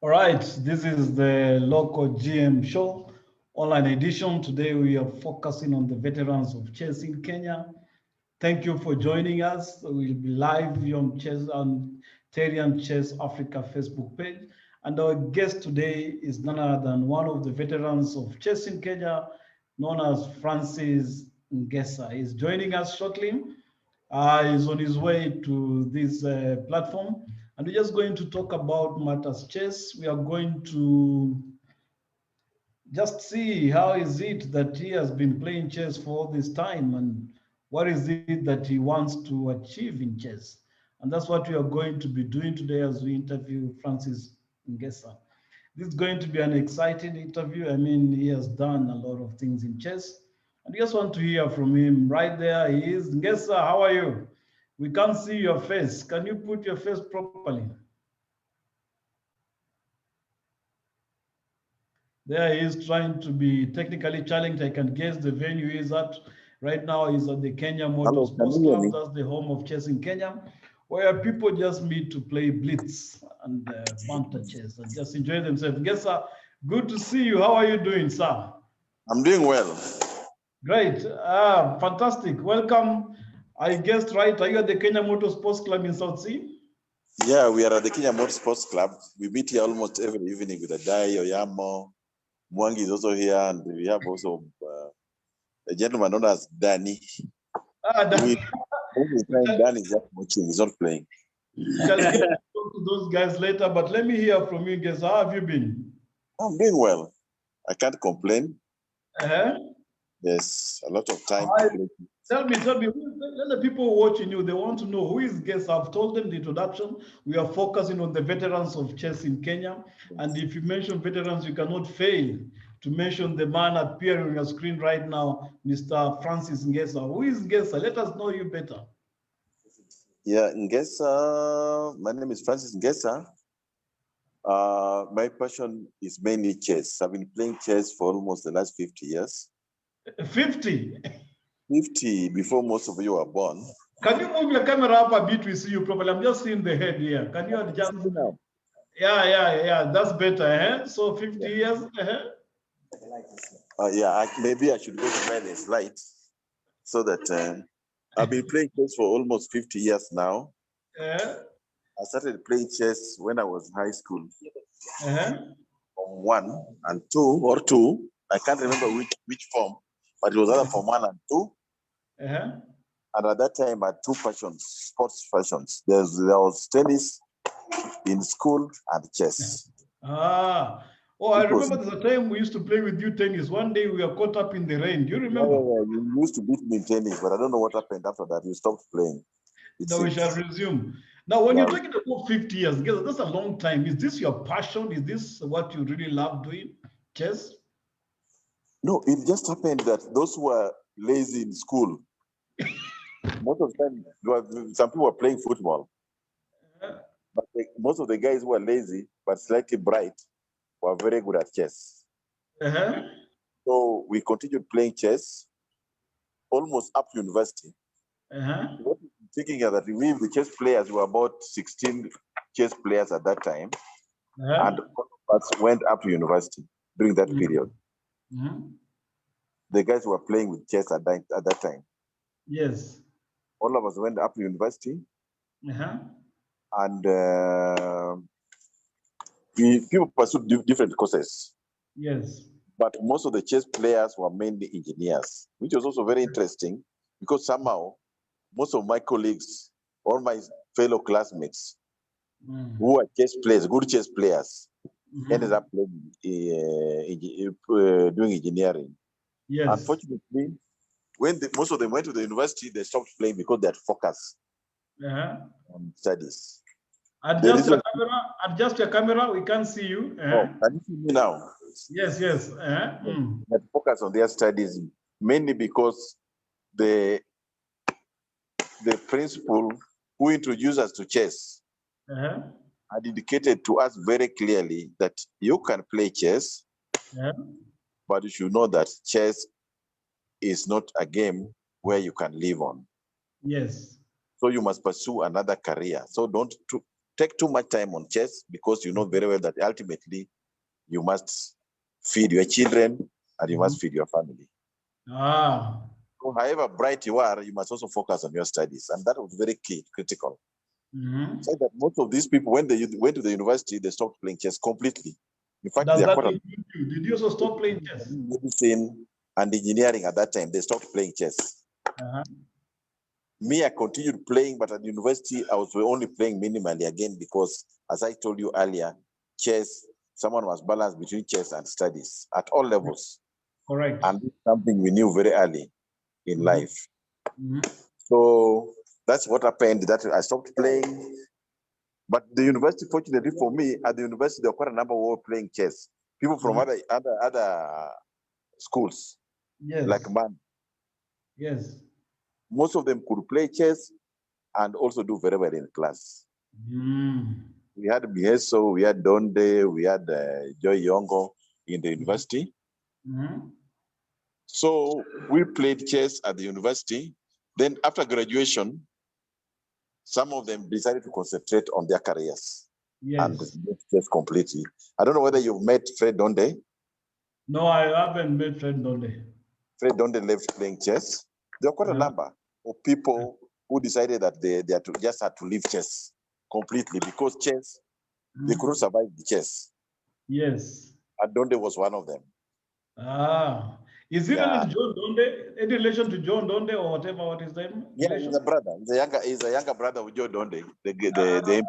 All right, this is the local GM show, online edition. Today we are focusing on the veterans of chess in Kenya. Thank you for joining us. We'll be live on Chess on Terian Chess Africa Facebook page. And our guest today is none other than one of the veterans of chess in Kenya, known as Francis Ngesa. He's joining us shortly. He's on his way to this platform. And we're just going to talk about matters chess. We are going to just see how is it that he has been playing chess for all this time and what is it that he wants to achieve in chess. And that's what we are going to be doing today as we interview Francis Ngesa. This is going to be an exciting interview. I mean, he has done a lot of things in chess. And we just want to hear from him. Right there he is. Ngesa, how are you? We can't see your face. Can you put your face properly? There he is trying to be technically challenged. I can guess the venue he's at right now is at the Kenya Motor Sports Club. That's the home of chess in Kenya, where people just meet to play blitz and banter chess and just enjoy themselves. Ngesa, good to see you. How are you doing, sir? I'm doing well. Great. Fantastic. Welcome. I guessed right. Are you at the Kenya Motor Sports Club in South Sea? Yeah, we are at the Kenya Motor Sports Club. We meet here almost every evening with Adai, Oyamo. Mwangi is also here, and we have also a gentleman known as Danny. Danny. Danny is just watching, he's not playing. Shall get to those guys later, but let me hear from you guys. How have you been? I'm doing well. I can't complain. Uh-huh. Yes, a lot of time. Tell me, let the people watching you, they want to know who is Ngesa. I've told them the introduction. We are focusing on the veterans of chess in Kenya. And if you mention veterans, you cannot fail to mention the man appearing on your screen right now, Mr. Francis Ngesa. Who is Ngesa? Let us know you better. Yeah, Ngesa, my name is Francis Ngesa. My passion is mainly chess. I've been playing chess for almost the last 50 years. 50? 50 before most of you were born. Can you move your camera up a bit? We see you properly. I'm just seeing the head here. Can you adjust? Now? Yeah. That's better. So 50 years. Yeah, maybe I should go to minus slide so that I've been playing chess for almost 50 years now. I started playing chess when I was in high school. From 1 and 2 or 2. I can't remember which form, but it was either from 1 and 2. And at that time, I had 2 passions, sports passions. There was tennis in school and chess. I remember there's a time we used to play with you tennis. One day we were caught up in the rain. Do you remember? Yeah, you used to beat me in tennis, but I don't know what happened after that. You stopped playing. Now we shall resume. Now, when you're talking about 50 years, that's a long time. Is this your passion? Is this what you really love doing? Chess? No, it just happened that those who were lazy in school, most of the time, some people were playing football. But most of the guys who were lazy but slightly bright were very good at chess. So we continued playing chess almost up to university. What I'm thinking is that we, the chess players, were about 16 chess players at that time. And all of us went up to university during that period. The guys who were playing with chess at that time. Yes. All of us went up to university. And people pursued different courses. Yes. But most of the chess players were mainly engineers, which was also very interesting because somehow most of my colleagues, all my fellow classmates who were chess players, good chess players, ended up doing engineering. Yes. Unfortunately, when most of them went to the university, they stopped playing because they had focus on studies. Adjust your camera. We can't see you. Can you see me now? Yes. They focus on their studies mainly because the principal who introduced us to chess had indicated to us very clearly that you can play chess, but you should know that chess is not a game where you can live on. Yes. So you must pursue another career. So don't take too much time on chess because you know very well that ultimately you must feed your children and you must feed your family. So however bright you are, you must also focus on your studies. And that was very key, critical. So that most of these people, when they went to the university, they stopped playing chess completely. In fact, did you also stop playing chess? Medicine and engineering at that time, they stopped playing chess. Me, I continued playing, but at university, I was only playing minimally again because, as I told you earlier, chess, someone must balance between chess and studies at all levels. Correct. And this is something we knew very early in life. So that's what happened, that I stopped playing. But the university, fortunately for me, at the university, there were quite a number who were playing chess. People from other schools, like man. Yes. Most of them could play chess and also do very well in class. We had Ngesa, we had Donde, we had Joy Yongo in the university. So we played chess at the university. Then after graduation, some of them decided to concentrate on their careers and chess completely. I don't know whether you've met Fred Donde. No, I haven't met Fred Donde. Fred Donde left playing chess. There were quite a number of people who decided that they just had to leave chess completely because chess, they couldn't survive the chess. Yes. And Donde was one of them. Is he related to John Donde? Any relation to John Donde or whatever? What is his name? Yeah, he's a brother. He's a younger brother of Joe Donde, the MP.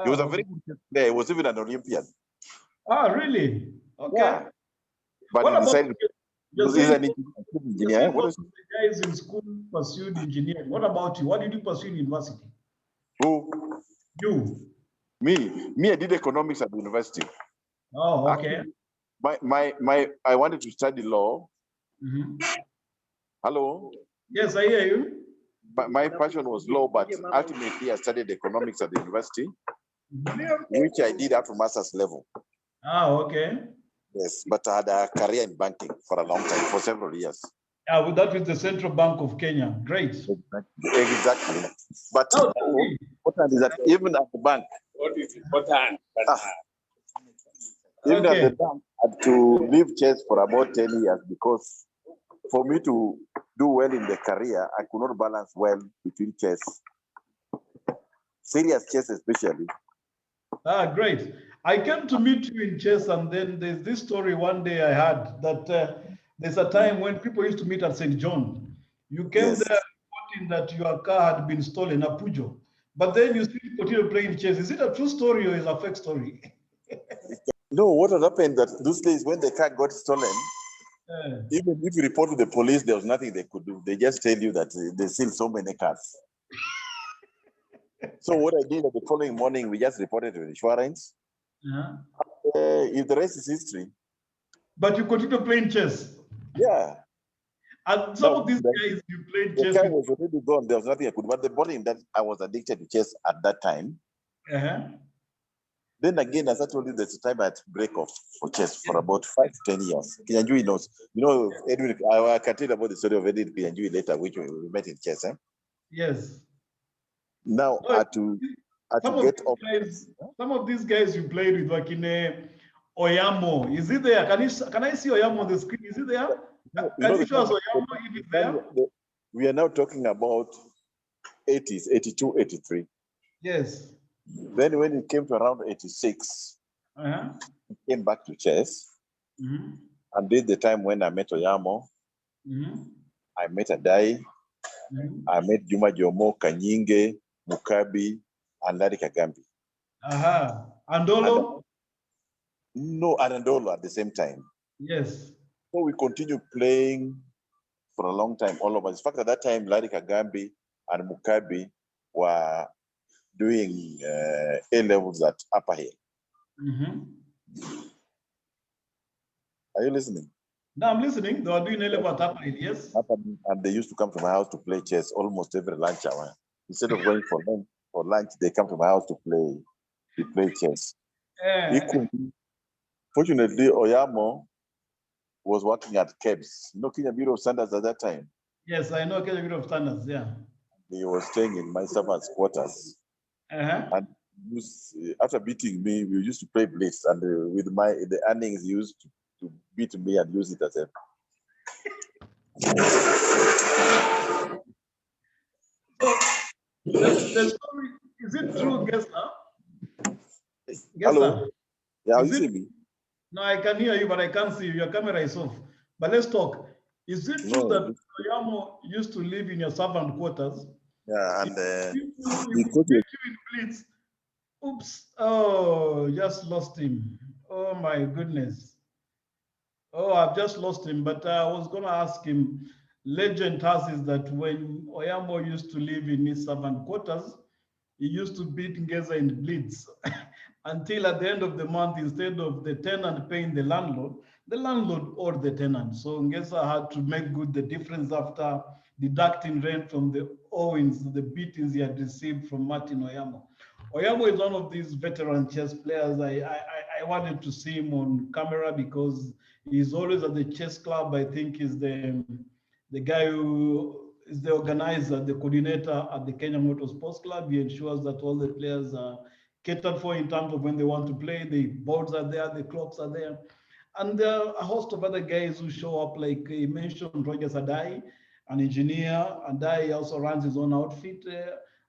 He was a very good player. He was even an Olympian. Really? Okay. Yeah. But what he decided he's an engineer. What the guys in school pursued engineering. What about you? What did you pursue in university? Who? You. Me, I did economics at the university. Oh, okay. Actually, I wanted to study law. Hello? Yes, I hear you. But my passion was law, but ultimately I studied economics at the university, which I did up to master's level. Okay. Yes, but I had a career in banking for a long time, for several years. Well, that was the Central Bank of Kenya. Great. Exactly. But important is that even at the bank, even at the bank, I had to leave chess for about 10 years because for me to do well in the career, I could not balance well between chess, serious chess especially. Great. I came to meet you in chess, and then there's this story one day I had that there's a time when people used to meet at St. John. You came there reporting that your car had been stolen, a Pujo. But then you still continue playing chess. Is it a true story or is it a fake story? No, what had happened that those days when the car got stolen, even if you report to the police, there was nothing they could do. They just tell you that they steal so many cars. So what I did the following morning, we just reported to the insurance. If the rest is history. But you continue playing chess? Yeah. And some of these guys you played chess with. The car was already gone. There was nothing I could do. But the bottom that I was addicted to chess at that time. Then again, as I told you, there's a time I had to break off for chess for about 5 to 10 years. Kianjui knows. You know, Edwin, I can tell you about the story of Edwin Kianjui later, which we met in chess. Yes. Now, I had to get up. Some of these guys you played with, like in Oyamo, is it there? Can I see Oyamo on the screen? Is it there? Can you show us Oyamo if it's there? We are now talking about 80s, 82, 83. Yes. Then when it came to around 86, I came back to chess. And this is the time when I met Oyamo. I met Adai. I met Juma Jomo, Kanyinge, Mukabi, and Larry Kagambi. Andolo? No, Andolo at the same time. Yes. So we continued playing for a long time, all of us. In fact, at that time, Larry Kagambi and Mukabi were doing A-levels at Upper Hill. Are you listening? No, I'm listening. They were doing A-level at Upper Hill, yes. And they used to come to my house to play chess almost every lunch hour. Instead of going for lunch, they come to my house to play chess. Fortunately, Oyamo was working at KEBS. You know Kenya Bureau of Standards at that time? Yes, I know Kenya Bureau of Standards, yeah. He was staying in my servant's quarters. And after beating me, we used to play blitz, and with the earnings, he used to beat me and use it as a. So the story, is it true, Ngesa? Hello. Yeah, you see me? No, I can hear you, but I can't see you. Your camera is off. But let's talk. Is it true that Oyamo used to live in your servant quarters? Yeah, and he beat you in blitz. Oops. Oh, just lost him. Oh, my goodness. Oh, I've just lost him. But I was going to ask him. Legend has is that when Oyamo used to live in his servant quarters, he used to beat Ngesa in blitz until at the end of the month, instead of the tenant paying the landlord owed the tenant. So Ngesa had to make good the difference after deducting rent from the owings, the beatings he had received from Martin Oyamo. Oyamo is one of these veteran chess players. I wanted to see him on camera because he's always at the chess club. I think he's the guy who is the organizer, the coordinator at the Kenya Motor Sports Club. He ensures that all the players are catered for in terms of when they want to play. The boards are there, the clocks are there. And there are a host of other guys who show up, like he mentioned Roger Sadai, an engineer. Adai also runs his own outfit.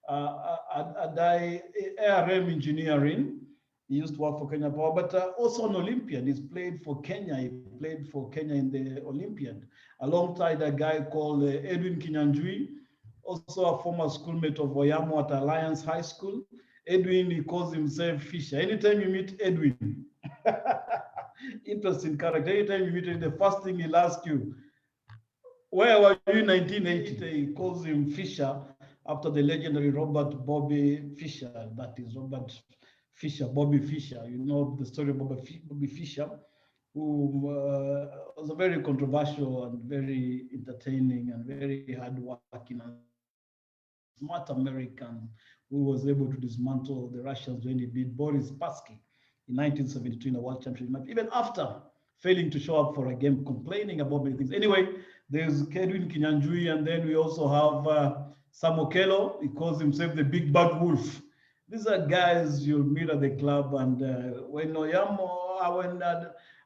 Adai, ARM Engineering. He used to work for Kenya Power, but also an Olympian. He's played for Kenya. He played for Kenya in the Olympiad, alongside a guy called Edwin Kinyanjui, also a former schoolmate of Oyamo at Alliance High School. Edwin, he calls himself Fisher. Anytime you meet Edwin, interesting character. Anytime you meet him, the first thing he'll ask you, where were you in 1980? He calls him Fisher after the legendary Robert Bobby Fischer. That is Robert Fischer, Bobby Fischer. You know the story of Bobby Fischer, who was a very controversial and very entertaining and very hardworking and smart American who was able to dismantle the Russians when he beat Boris Spassky in 1972 in the World Championship match, even after failing to show up for a game, complaining about many things. Anyway, there's Edwin Kinyanjui, and then we also have Sam Okello. He calls himself the Big Bad Wolf. These are guys you'll meet at the club, and when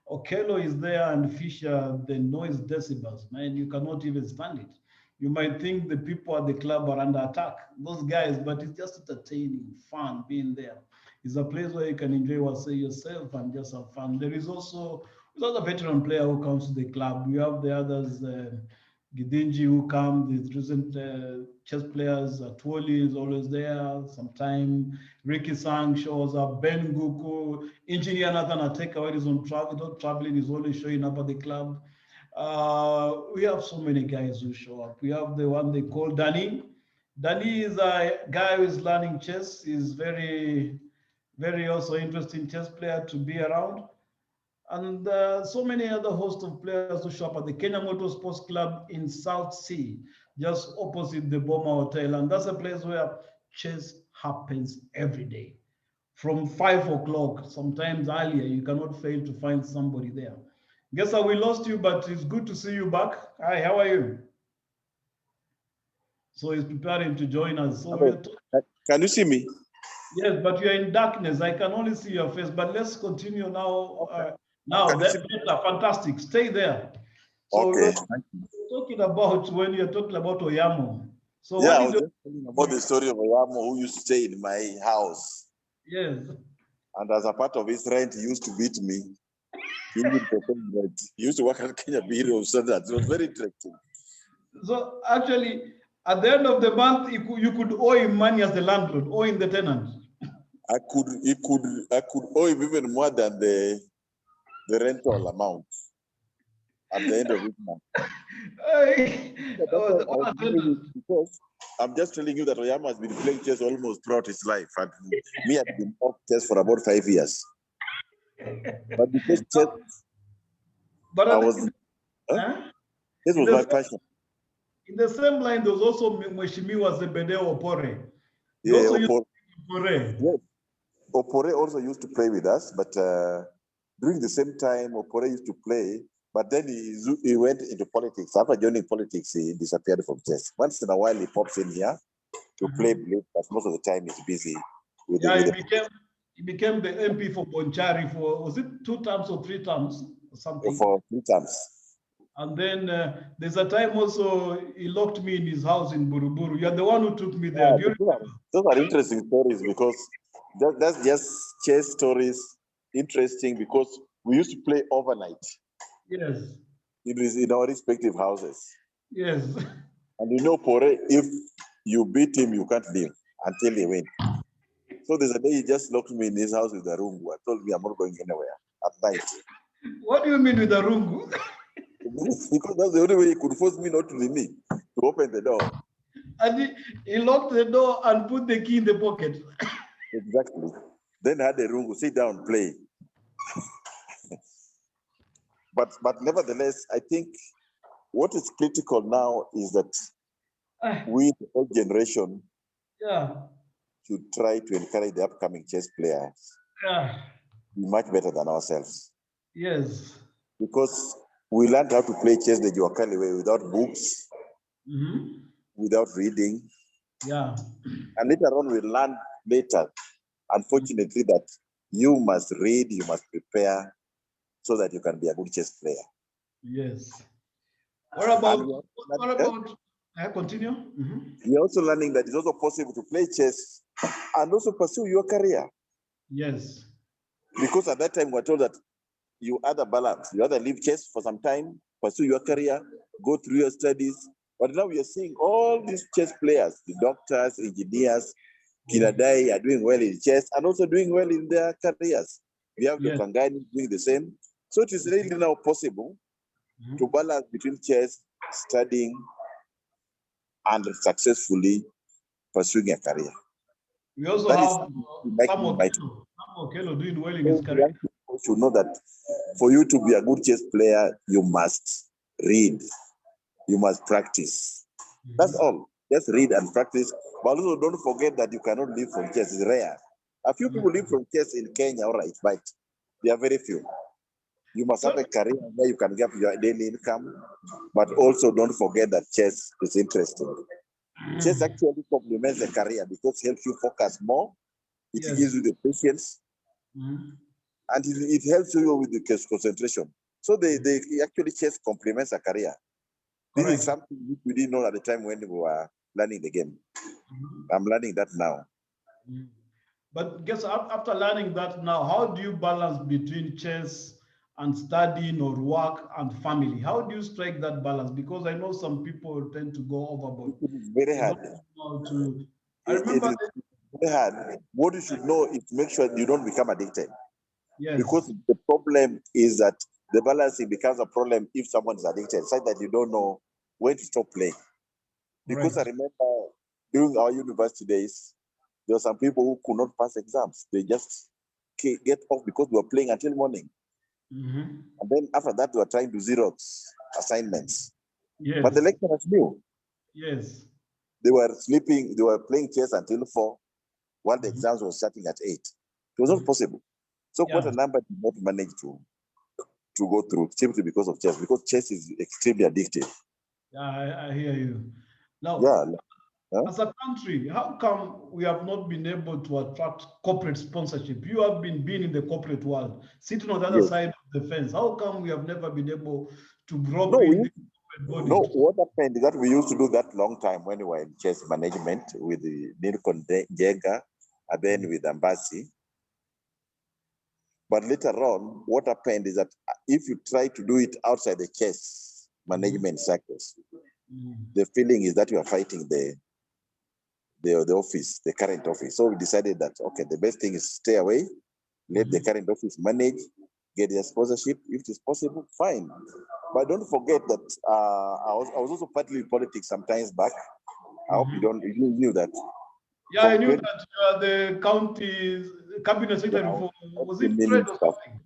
Okello is there and Fisher, the noise decibels, man, you cannot even stand it. You might think the people at the club are under attack, those guys, but it's just entertaining, fun being there. It's a place where you can enjoy yourself and just have fun. There is also another veteran player who comes to the club. We have the others, Gidinji who come, the recent chess players, Twoli is always there. Sometime Ricky Sang shows up, Ben Guku, Engineer Nathan Ateka, when he's on traveling, is always showing up at the club. We have so many guys who show up. We have the one they call Danny. Danny is a guy who is learning chess. He's very, very also interesting chess player to be around. And so many other hosts of players who show up at the Kenya Motor Sports Club in South Sea, just opposite the Boma Hotel. And that's a place where chess happens every day. From 5 o'clock, sometimes earlier, you cannot fail to find somebody there. Ngesa, we lost you, but it's good to see you back. Hi, how are you? So he's preparing to join us. So can you see me? Yes, but you're in darkness. I can only see your face. But let's continue now. Now, that's fantastic. Stay there. So okay. We're talking about when you're talking about Oyamo. So yeah, I was just telling about the story of Oyamo who used to stay in my house. Yes. And as a part of his rent, he used to beat me. He used to work at Kenya Bureau, so that it was very interesting. So actually, at the end of the month, you could owe him money as the landlord, owing the tenant. I could owe him even more than the rental amount at the end of each month. Because I'm just telling you that Oyamo has been playing chess almost throughout his life, and me have been off chess for about 5 years. But because chess, this was my passion. In the same line, there was also Mheshimiwa Zebedeo Opore. Yeah, Opore. Yes. Opore also used to play with us, but during the same time, Opore used to play, but then he went into politics. After joining politics, he disappeared from chess. Once in a while, he pops in here to play blade, but most of the time he's busy He became the MP for Bonchari for, was it 2 terms or 3 terms or something? For 3 terms. And then there's a time also he locked me in his house in Buruburu. You're the one who took me there. Those are interesting stories because that's just chess stories. Interesting because we used to play overnight. Yes. It is in our respective houses. Yes. And you know, Pore, if you beat him, you can't leave until he wins. So there's a day he just locked me in his house with a rungu and told me I'm not going anywhere at night. What do you mean with a rungu? Because that's the only way he could force me not to leave me, to open the door. And he locked the door and put the key in the pocket. Exactly. Then I had the rungu, sit down, play. But nevertheless, I think what is critical now is that we, the old generation, should try to encourage the upcoming chess players be much better than ourselves. Yes. Because we learned how to play chess the Juakali way without books, without reading. Yeah. And later on, we learned later, unfortunately, that you must read, you must prepare so that you can be a good chess player. Yes. What about I continue? We're also learning that it's also possible to play chess and also pursue your career. Yes. Because at that time, we're told that you either balance, you either leave chess for some time, pursue your career, go through your studies. But now we are seeing all these chess players, the doctors, engineers, Kiradai are doing well in chess and also doing well in their careers. We have the Kangani doing the same. So it is really now possible to balance between chess, studying, and successfully pursuing a career. We also have Sam Okello doing well in his career. People should know that for you to be a good chess player, you must read, you must practice. That's all. Just read and practice. But also don't forget that you cannot live from chess. It's rare. A few people live from chess in Kenya, all right, but they are very few. You must have a career where you can get your daily income, but also don't forget that chess is interesting. Chess actually complements a career because it helps you focus more. It gives you the patience, and it helps you with the concentration. So they actually chess complements a career. This is something we didn't know at the time when we were learning the game. I'm learning that now. But guess after learning that now, how do you balance between chess and studying or work and family? How do you strike that balance? Because I know some people tend to go overboard. It is very hard. I remember it is very hard. What you should know is to make sure you don't become addicted. Yes. Because the problem is that the balancing becomes a problem if someone is addicted, such that you don't know when to stop playing. Because I remember during our university days, there were some people who could not pass exams. They just get off because they were playing until morning. And then after that, they were trying to Xerox assignments. Yes. But the lecturers knew. Yes. They were sleeping, they were playing chess until 4, while the exams were starting at 8. It was not possible. So quite a number did not manage to go through simply because of chess, because chess is extremely addictive. Yeah, I hear you. Now, as a country, how come we have not been able to attract corporate sponsorship? You have been in the corporate world, sitting on the other side of the fence. How come we have never been able to grow in the corporate bodies? No, what happened is that we used to do that long time when we were in chess management with the Nilcon Jenga and then with Ambassi. But later on, what happened is that if you try to do it outside the chess management circles, the feeling is that you are fighting the office, the current office. So we decided that, okay, the best thing is stay away, let the current office manage, get their sponsorship. If it is possible, fine. But don't forget that I was also partly in politics sometimes back. I hope you knew that. Yeah, I knew that the county cabinet secretary for, was it trade or something?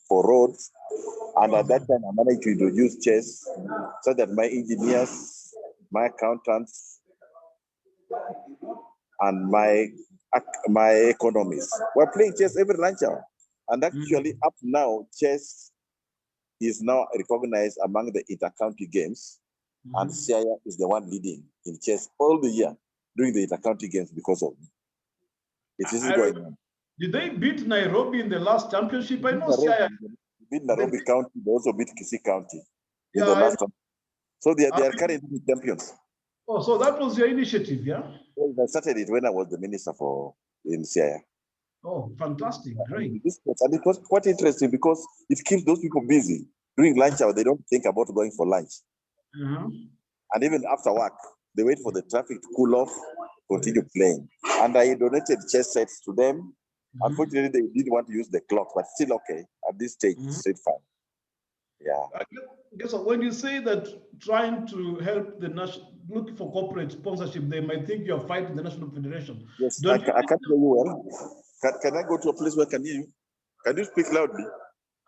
For roads. And at that time, I managed to introduce chess so that my engineers, my accountants, and my economists were playing chess every lunch hour. And actually, up now, chess is now recognized among the inter-county games. And Siaya is the one leading in chess all the year during the inter-county games because of me. It is going on. Did they beat Nairobi in the last championship? I know Siaya beat Nairobi County, they also beat Kisii County in the last one. So they are currently champions. Oh, so that was your initiative, yeah? Well, I started it when I was the minister in Siaya. Oh, fantastic, great. And it was quite interesting because it keeps those people busy. During lunch hour, they don't think about going for lunch. And even after work, they wait for the traffic to cool off, continue playing. And I donated chess sets to them. Unfortunately, they didn't want to use the clock, but still okay. At this stage, it's still fine. Yeah. I guess when you say that trying to help the national, looking for corporate sponsorship, they might think you're fighting the national federation. Yes, I can't hear you well. Can I go to a place where I can hear you? Can you speak loudly?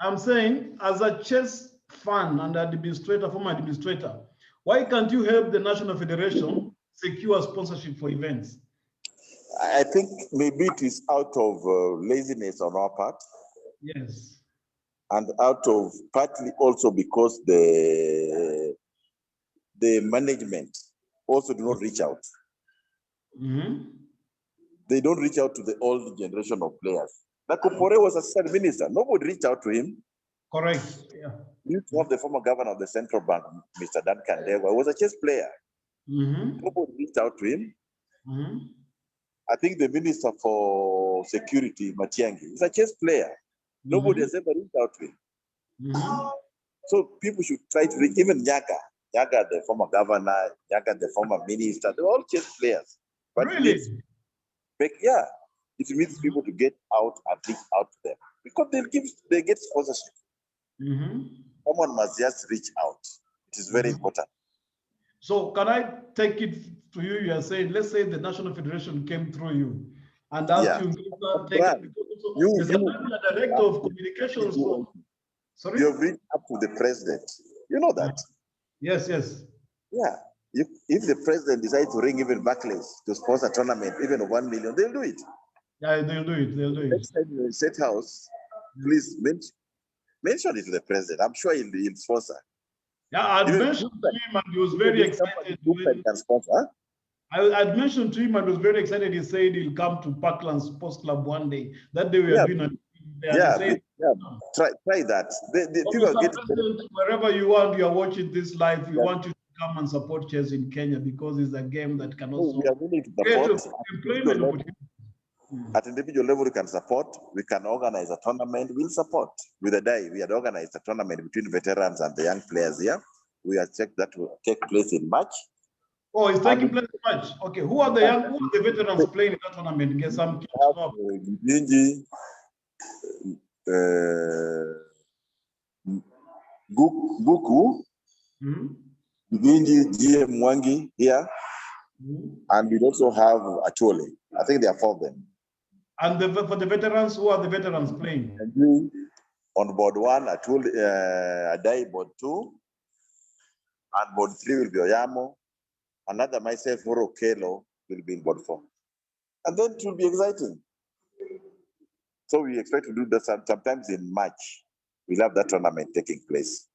I'm saying, as a chess fan and administrator, former administrator, why can't you help the national federation secure sponsorship for events? I think maybe it is out of laziness on our part. Yes. And out of partly also because the management also do not reach out. They don't reach out to the old generation of players. Nakupore was assistant minister. Nobody reached out to him. Correct. Yeah. You have the former governor of the central bank, Mr. Duncan Dewa, was a chess player. Nobody reached out to him. I think the minister for security, Matiangi, is a chess player. Nobody has ever reached out to him. So people should try to reach, even Nyaga, the former governor, Nyaga, the former minister, they're all chess players. But really? It needs people to get out and reach out to them because they get sponsorship. Someone must just reach out. It is very important. So can I take it to you? You are saying, let's say the National Federation came through you and asked you to take it because the director of communications. Sorry? You have reached up to the president. You know that. Yes, yes. Yeah. If the president decides to ring even Barclays to sponsor a tournament, even of 1 million, they'll do it. Yeah, they'll do it. They'll do it. Next time you're in State House, please mention it to the president. I'm sure he'll sponsor. Yeah, I'd mentioned to him and he was very excited. I'd mentioned to him and he was very excited. He said he'll come to Parkland Sports Club one day. That day we are doing it. Try that. People are getting wherever you want, you are watching this live, we want you to come and support chess in Kenya because it's a game that can also we are willing to support employment opportunities. At individual level, we can support. We can organize a tournament. We'll support. With a day, we had organized a tournament between veterans and the young players here. We expect that will take place in March. Oh, it's taking place in March. Okay, who are the veterans playing in that tournament? Get some kids up. Buku, Vinji, GM Mwangi here, and we also have Achole. I think there are 4 of them. And for the veterans, who are the veterans playing? On board 1, Achole, Adai board 2, and board 3 will be Oyamo. Another myself, Horo Kelo, will be in board 4. And then it will be exciting. So we expect to do that sometimes in March. We'll have that tournament taking place.